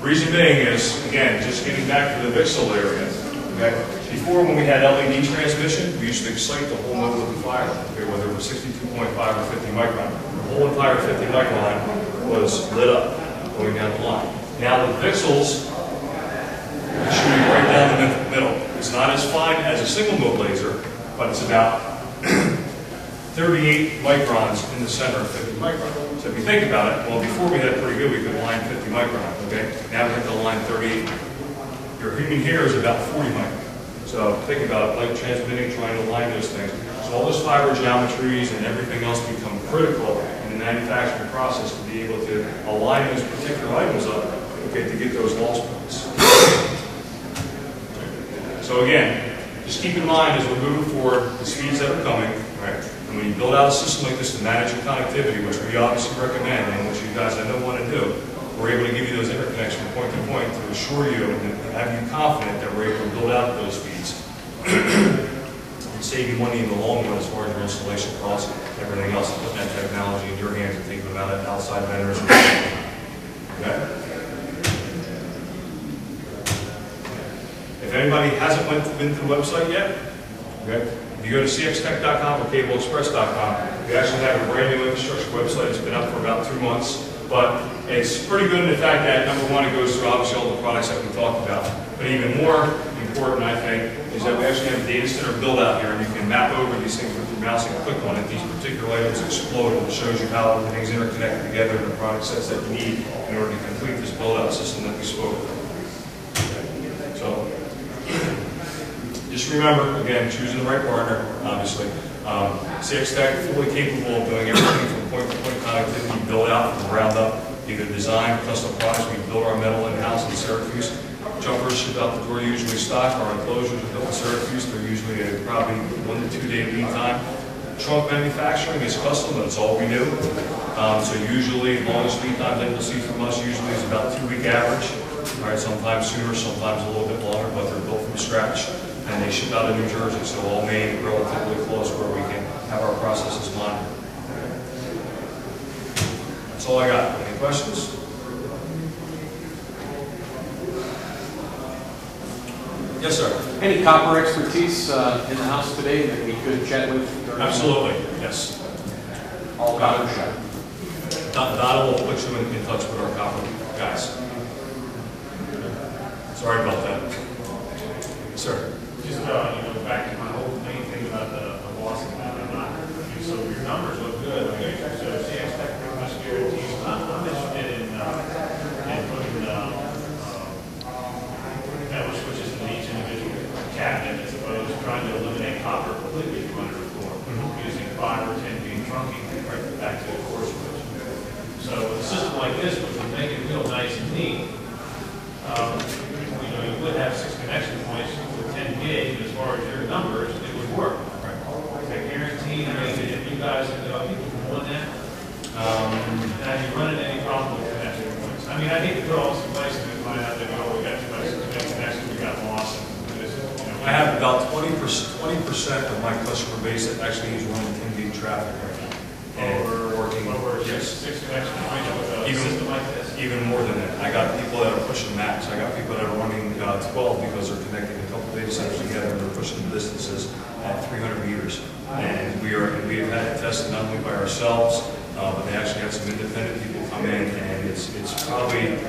Reason being is, again, just getting back to the VCSEL area. Okay? Before, when we had LED transmission, we used to excite the whole node with the fire, okay, whether it was 62.5 or 50 micron. The whole entire 50 micron was lit up going down the line. Now the VCSELs are shooting right down the middle. It's not as fine as a single mode laser, but it's about 38 microns in the center of 50 micron. So if you think about it, well, before we had it pretty good, we could line 50 micron, okay? Now we have to line 38. Your human hair is about 40 micron. So think about it, light transmitting, trying to align those things. So all those fiber geometries and everything else become critical in the manufacturing process to be able to align those particular items up, okay, to get those loss points. So again, just keep in mind as we're moving forward, the speeds that are coming, right? And when you build out a system like this to manage your connectivity, which we obviously recommend and which you guys I know want to do, we're able to give you those interconnects from point to point to assure you and have you confident that we're able to build out those speeds and save you money in the long run as far as your installation costs, everything else, and putting that technology in your hands and thinking about it outside vendors. Okay? If anybody hasn't been to the website yet, okay, if you go to CXtec.com or CABLExpress.com, we actually have a brand new infrastructure website. It's been up for about 2 months. But it's pretty good in the fact that, number one, it goes through obviously all the products that we talked about. But even more important, I think, is that we actually have a data center build out here, and you can map over these things with your mouse and click on it. These particular items explode, and it shows you how everything's interconnected together and the product sets that you need in order to complete this build out system that we spoke of. So, just remember, again, choosing the right partner, obviously. CXtec, fully capable of doing everything from point-to-point connectivity, build out from the ground up, either design or custom products. We build our metal in-house in Syracuse. Jumpers ship out the door usually stock. Our enclosures are built in Syracuse. They're usually probably 1 to 2 day lead time. Trunk manufacturing is custom, that's all we do. So usually, the longest lead time that you'll see from us usually is about 2-week average. All right, sometimes sooner, sometimes a little bit longer, but they're built from scratch. And they ship out of New Jersey, so all made relatively close where we can have our processes monitored. That's all I got. Any questions? Yes, sir. Any copper expertise in the house today that we could chat with? Absolutely, yes. All copper shop. Donna will put you in touch with our copper guys. Sorry about that. Sir. Just back to my whole main thing about the loss of so your numbers look good. So CXtec pretty much guarantees. I'm interested in putting metal switches in each individual cabinet as opposed to trying to eliminate copper completely from under the floor, using 5 or 10 feet trunking right back to the core switch. So with a system like this, which would make it real nice and neat, you would have 6 connection points with 10 gig. As far as your numbers, it would work. Right. I guarantee if you guys have won that, have you run into any problem with connection points? I mean, I hate to throw all some places and find out that we got too much connection, we got lost. I have about 20% of my customer base that actually is running 10 gig traffic right now. And we're working over yes. 6 connection points with a system like this. Even more than that. I got people that are pushing max. I got people that are running 12 because they're connecting a couple data centers together and they're pushing the distances at 300 meters. And we have had it tested not only by ourselves, but they actually had some independent people come in, and it's probably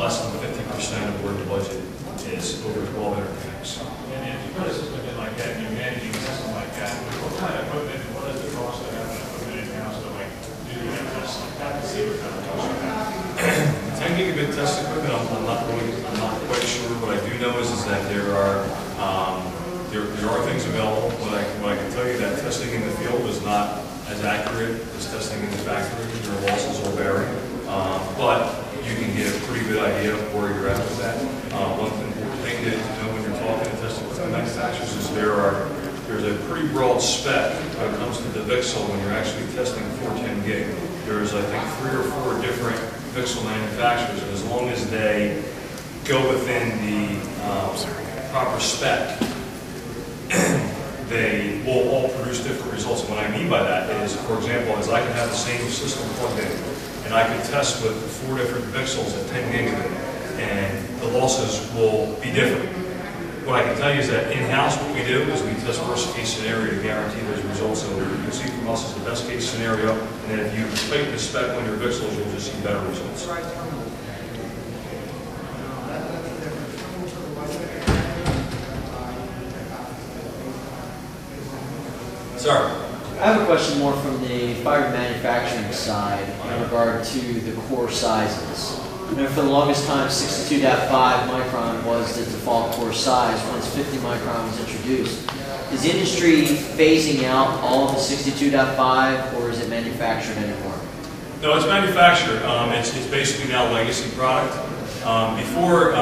less than 50% of where the budget is over 12 interconnects. And if you put a system in like that, and you're managing a system like that, what kind of equipment, what is the cost of having equipment in-house to like do that test like that to see what kind of cost you have? 10 gigabit test equipment, I'm not quite sure. What I do know is that there are things available. What I can tell you that testing in the field is not as accurate as testing in the factory. Your losses will vary, but you can get a pretty good idea of where you're at with that. One important thing to know when you're talking to testing with manufacturers is there's a pretty broad spec when it comes to the VCSEL when you're actually testing 410 gig. There's, I think, 3 or 4 different VCSEL manufacturers, and as long as they go within the proper spec, they will all produce different results. And what I mean by that is, for example, is I can have the same system plugged in, and and I can test with 4 different pixels at 10 gigabit, and the losses will be different. What I can tell you is that in-house what we do is we test worst case scenario to guarantee those results. So you can see from us as the best case scenario, and then if you tighten the spec on your pixels, you'll just see better results. Sir? I have a question more from the fiber manufacturing side in regard to the core sizes. You know, for the longest time, 62.5 micron was the default core size. Once 50 micron was introduced, is the industry phasing out all of the 62.5, or is it manufactured anymore? No, it's manufactured. It's basically now a legacy product. Before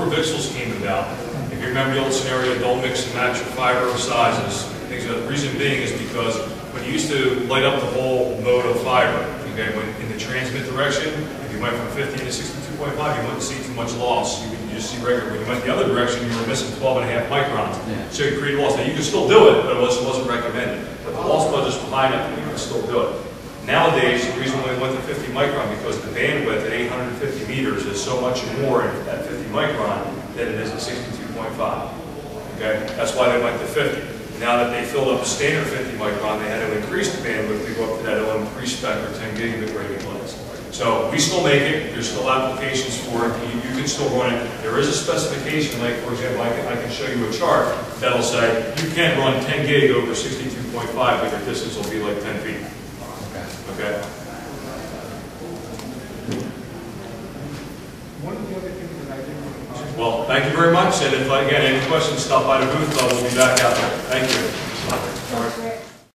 VCSELs came about, if you remember the old scenario, don't mix and match your fiber sizes. The reason being is because when you used to light up the whole mode of fiber, okay, when in the transmit direction, if you went from 50 to 62.5, you wouldn't see too much loss. You could just see regular. When you went the other direction, you were missing 12.5 microns. Yeah. So you create loss. Now you can still do it, but it wasn't recommended. But the loss budget's behind it, but you can still do it. Nowadays, the reason why we went to 50 micron because the bandwidth at 850 meters is so much more at 50 micron than it is at 62.5. Okay, that's why they went to 50. Now that they filled up standard 50 micron, they had to increase the bandwidth to go up to that LM3 spec or 10 gigabit rated class. So we still make it. There's still applications for it. You can still run it. There is a specification, like for example, I can show you a chart that'll say you can run 10 gig over 62.5, but your distance will be like 10 feet. Okay. Well, thank you very much. And if again any questions, stop by the booth. We'll be back out there. Thank you.